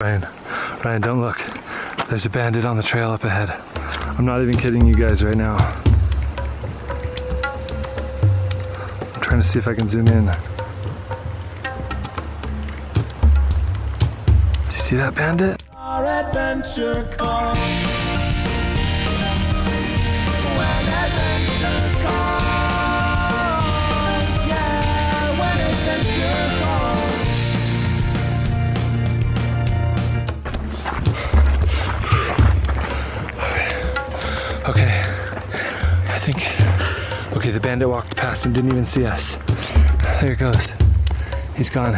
Ryan, don't look. There's a bandit on the trail up ahead. I'm not even kidding you guys right now. I'm trying to see if I can zoom in. Do you see that bandit? Our adventure calls. When adventure calls. Yeah, when adventure calls. Okay, I think, okay, the bandit walked past and didn't even see us. There it goes. He's gone.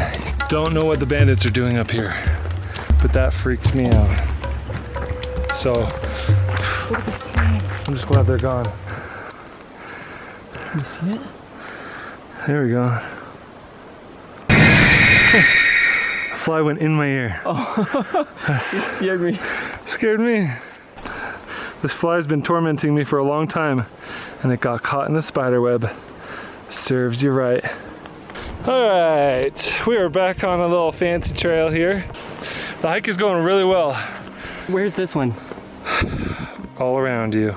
Don't know what the bandits are doing up here, but that freaked me out. So, I'm just glad they're gone. Can you see it? There we go. A fly went in my ear. Oh, That scared me. scared me. This fly's been tormenting me for a long time, and it got caught in the spider web. Serves you right. All right, we are back on a little fancy trail here. The hike is going really well. Where's this one? All around you.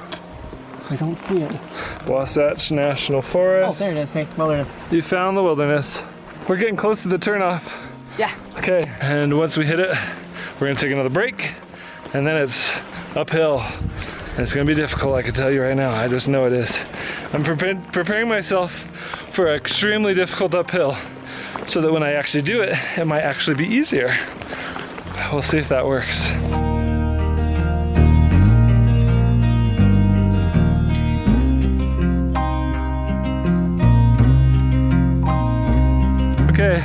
I don't see it. Wasatch National Oh, Forest. there it is. Hey, wilderness. You found the wilderness. We're getting close to the turnoff. Yeah. Okay, and once we hit it, we're gonna take another break, and then it's uphill. And it's gonna be difficult, I can tell you right now. I just know it is. I'm preparing myself for an extremely difficult uphill so that when I actually do it, it might actually be easier. We'll see if that works. Okay,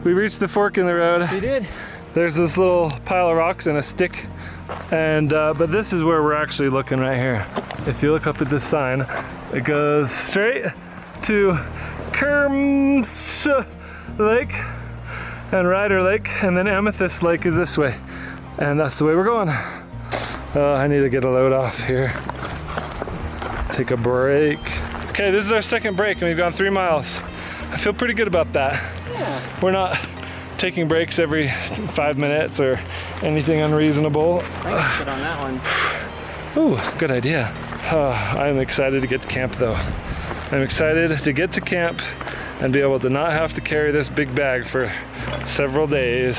we reached the fork in the road. We did. There's this little pile of rocks and a stick, and but this is where we're actually looking right here. If you look up at this sign, it goes straight to Kerms Lake and Ryder Lake, and then Amethyst Lake is this way, and that's the way we're going. I need to get a load off here. Take a break. Okay, this is our second break, and we've gone 3 miles. I feel pretty good about that. Yeah. We're not taking breaks every 5 minutes or anything unreasonable. I can put on that one. Ooh, good idea. I'm excited to get to camp though. I'm excited to get to camp and be able to not have to carry this big bag for several days.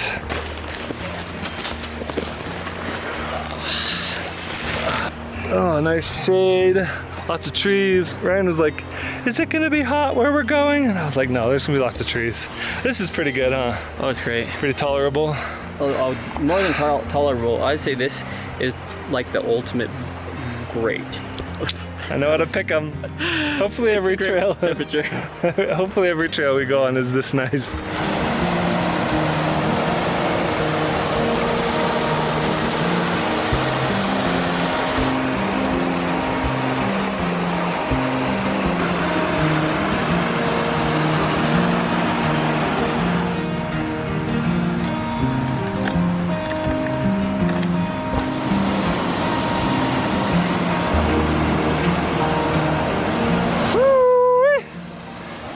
Oh, nice shade. Lots of trees. Ryan was like, is it gonna be hot where we're going? And I was like, no, there's gonna be lots of trees. This is pretty good, huh? Oh, it's great. Pretty tolerable. Oh, more than tolerable. I'd say this is like the ultimate great. I know how to pick them. Hopefully every trail, temperature. hopefully every trail we go on is this nice.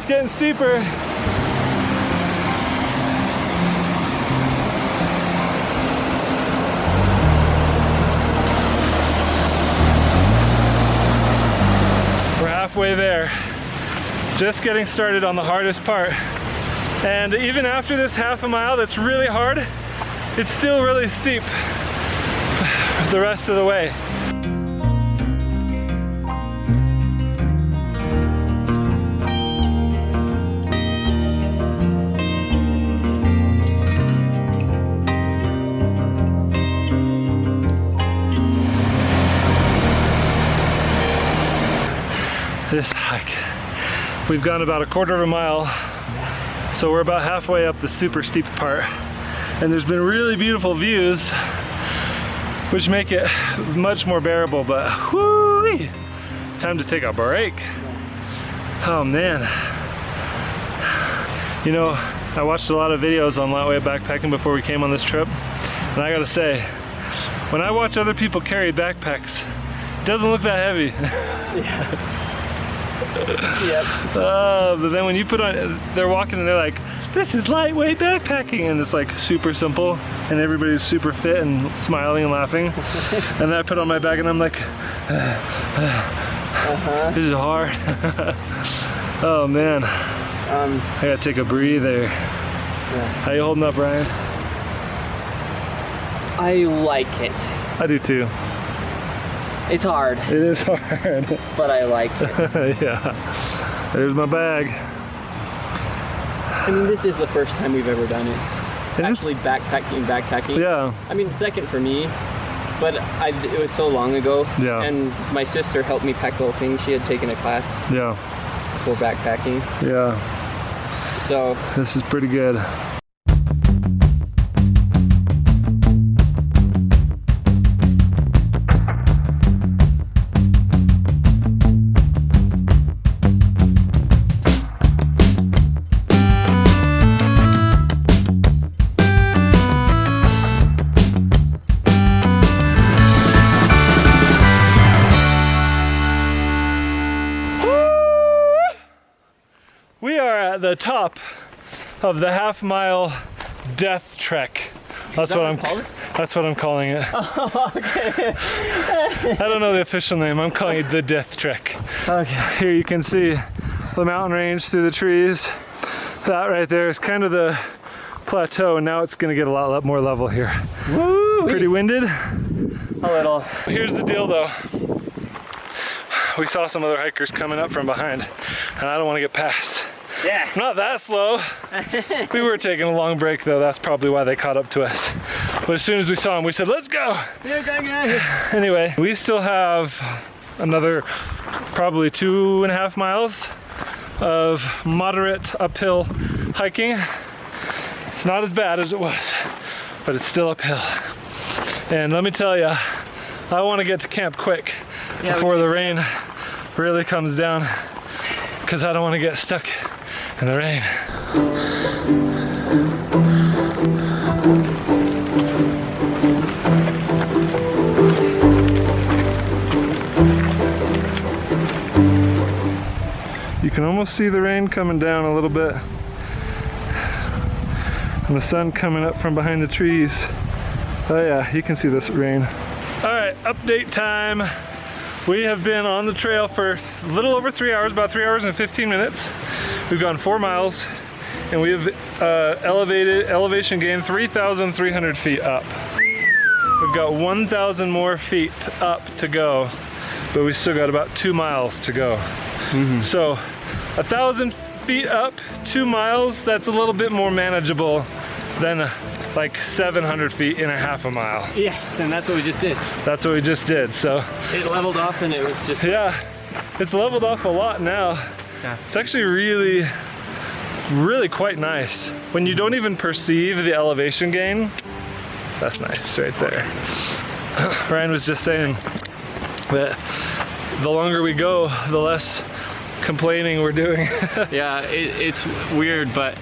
Getting steeper. We're halfway there. Just getting started on the hardest part. And even after this half a mile that's really hard, it's still really steep the rest of the way. This hike, we've gone about 1/4 mile, so we're about halfway up the super steep part, and there's been really beautiful views which make it much more bearable, but whoo-wee, time to take a break. Oh man, you know, I watched a lot of videos on lightweight backpacking before we came on this trip, and I gotta say, when I watch other people carry backpacks, it doesn't look that heavy. Yeah. Yep. But then when you put on, they're walking and they're like, this is lightweight backpacking, and it's like super simple, and everybody's super fit and smiling and laughing. And then I put on my bag and I'm like, this is hard. Oh man, I gotta take a breather. Yeah. How you holding up, Ryan? I like it. I do too. It's hard, It is hard. but I like it. Yeah. There's my bag. I mean, this is the first time we've ever done it. It is- Actually backpacking. Yeah. I mean, second for me, but it was so long ago. Yeah. And my sister helped me pack the whole thing. She had taken a class Yeah. for backpacking. Yeah. So This is pretty good. We are at the top of the half-mile death trek. That's what I'm calling it. Oh, okay. I don't know the official name. I'm calling it the death trek. Okay. Here you can see the mountain range through the trees. That right there is kind of the plateau, and now it's going to get a lot more level here. Woo! Pretty winded. A little. Here's the deal though. We saw some other hikers coming up from behind, and I don't want to get past. Yeah. Not that slow. We were taking a long break though. That's probably why they caught up to us. But as soon as we saw them, we said, let's go. Yeah, Anyway, we still have another probably 2.5 miles of moderate uphill hiking. It's not as bad as it was, but it's still uphill. And let me tell you, I want to get to camp quick before the rain really comes down, because I don't want to get stuck in the rain. You can almost see the rain coming down a little bit, and the sun coming up from behind the trees. Oh yeah, you can see this rain. All right, update time. We have been on the trail for a little over 3 hours, about 3 hours and 15 minutes. We've gone 4 miles, and we have elevation gain 3,300 feet up. We've got 1,000 more feet up to go, but we still got about 2 miles to go. So 1,000 feet up, 2 miles, that's a little bit more manageable than like 700 feet in a half a mile. Yes, and that's what we just did. That's what we just did, so. It leveled off and it was just... Yeah, it's leveled off a lot now. Yeah. It's actually really, really quite nice. When you don't even perceive the elevation gain, that's nice right there. Ryan was just saying that the longer we go, the less complaining we're doing. Yeah, it's weird, but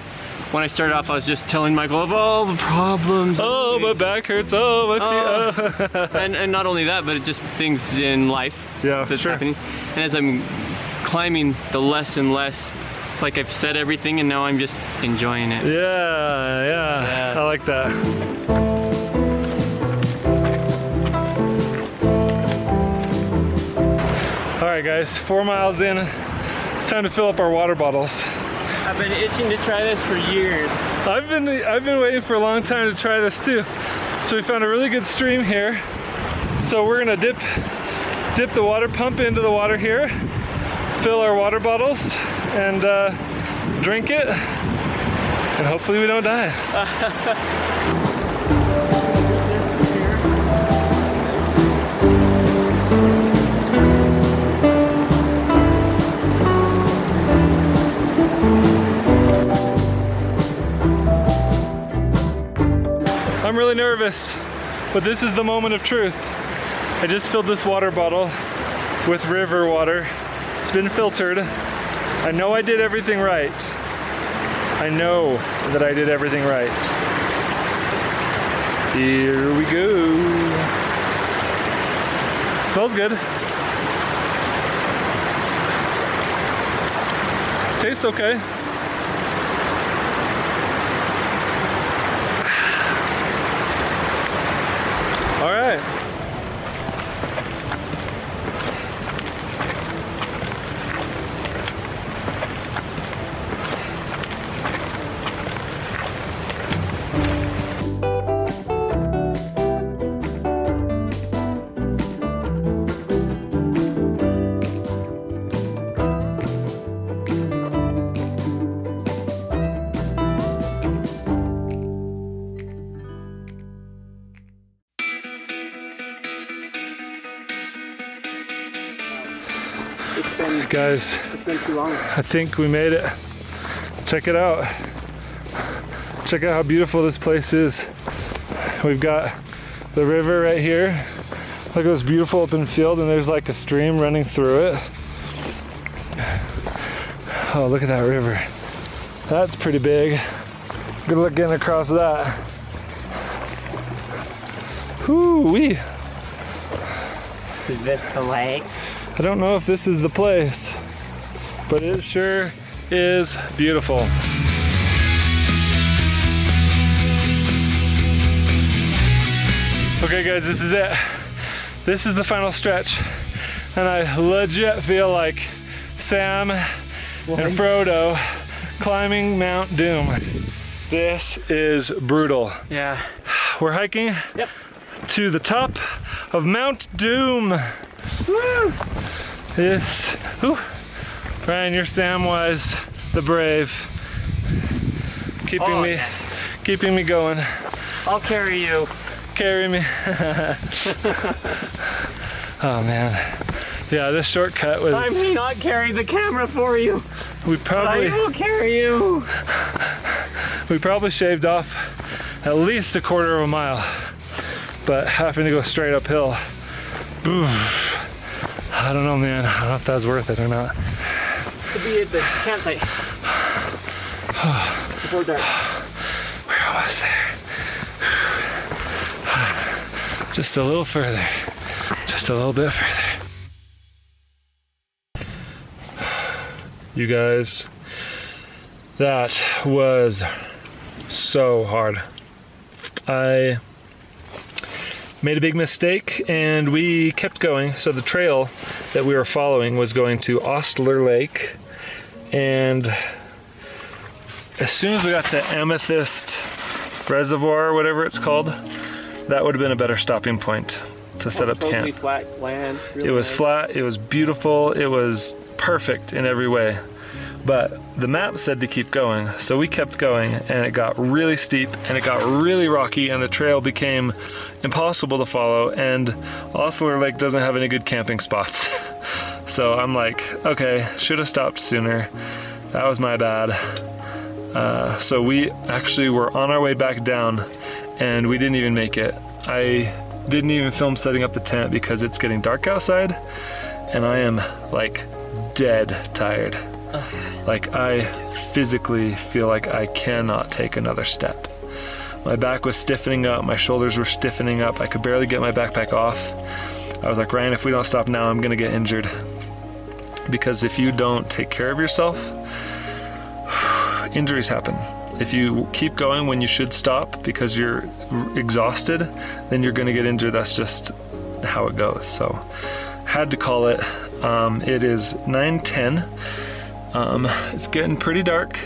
when I started off, I was just telling Michael of all the problems. Oh, my back hurts. Oh, my feet. Oh. And not only that, but just things in life that's sure. happening. And as I'm climbing, the less and less, it's like I've said everything and now I'm just enjoying it. Yeah, I like that. All right, guys, 4 miles in. It's time to fill up our water bottles. I've been itching to try this for years. I've been waiting for a long time to try this too. So we found a really good stream here. So we're gonna dip the water pump into the water here, fill our water bottles, and drink it, and hopefully we don't die. I'm really nervous, but this is the moment of truth. I just filled this water bottle with river water. It's been filtered. I know I did everything right. I know that I did everything right. Here we go. Smells good. Tastes okay. it. Guys, It's been too long. I think we made it. Check it out. Check out how beautiful this place is. We've got the river right here. Look at this beautiful open field, and there's like a stream running through it. Oh, look at that river. That's pretty big. Good luck getting across that. Whoo-wee. Is this the lake? I don't know if this is the place, but it sure is beautiful. Okay guys, this is it. This is the final stretch, and I legit feel like Sam and Frodo climbing Mount Doom. This is brutal. Yeah. We're hiking to the top of Mount Doom. Woo! This, whew. Ryan, you're Samwise the Brave, keeping me going. I'll carry you. Carry me. Oh man, yeah, this shortcut was. I may not carry the camera for you. We probably. I will carry you. We probably shaved off at least a quarter of a mile, but having to go straight uphill. Oof. I don't know, man. I don't know if that's worth it or not. Could be at the campsite. Before dark. We're almost there. Just a little further. Just a little bit further. You guys, that was so hard. I made a big mistake and we kept going. So the trail that we were following was going to Ostler Lake, and as soon as we got to Amethyst Reservoir or whatever it's called, that would have been a better stopping point to set up totally camp. Flat land. It was flat, it was beautiful, it was perfect in every way. But the map said to keep going, so we kept going, and it got really steep and it got really rocky, and the trail became impossible to follow, and Ostler Lake doesn't have any good camping spots. So I'm like, okay, should have stopped sooner. That was my bad. So we actually were on our way back down, and we didn't even make it. I didn't even film setting up the tent because it's getting dark outside, and I am like dead tired. Like I physically feel like I cannot take another step. My back was stiffening up, my shoulders were stiffening up, I could barely get my backpack off. I was like, Ryan, if we don't stop now, I'm gonna get injured. Because if you don't take care of yourself, injuries happen. If you keep going when you should stop because you're exhausted, then you're gonna get injured. That's just how it goes. So, had to call it. It is 9:10. It's getting pretty dark,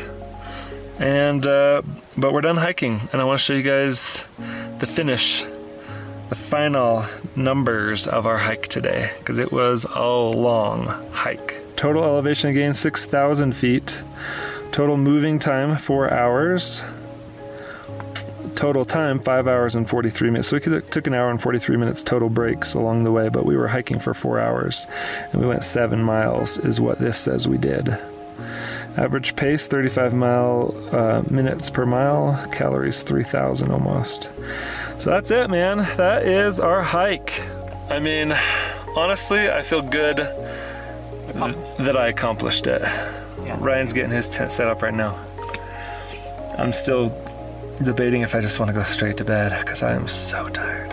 and but we're done hiking, and I want to show you guys the finish, the final numbers of our hike today, because it was a long hike. Total elevation gain 6,000 feet. Total moving time 4 hours. Total time 5 hours and 43 minutes. So we took an hour and 43 minutes total breaks along the way, but we were hiking for 4 hours, and we went 7 miles is what this says we did. Average pace 35 minutes per mile, calories 3,000 almost. So that's it, man. That is our hike. I mean, honestly, I feel good that I accomplished it. Yeah. Ryan's getting his tent set up right now. I'm still debating if I just want to go straight to bed because I am so tired.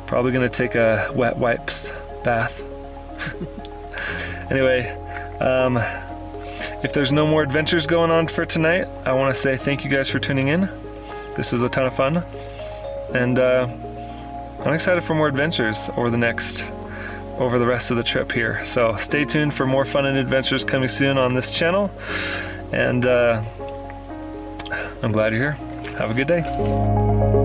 Probably gonna take a wet wipes bath. Anyway, if there's no more adventures going on for tonight, I want to say thank you guys for tuning in. This was a ton of fun, and I'm excited for more adventures over the rest of the trip here. So stay tuned for more fun and adventures coming soon on this channel. And I'm glad you're here. Have a good day.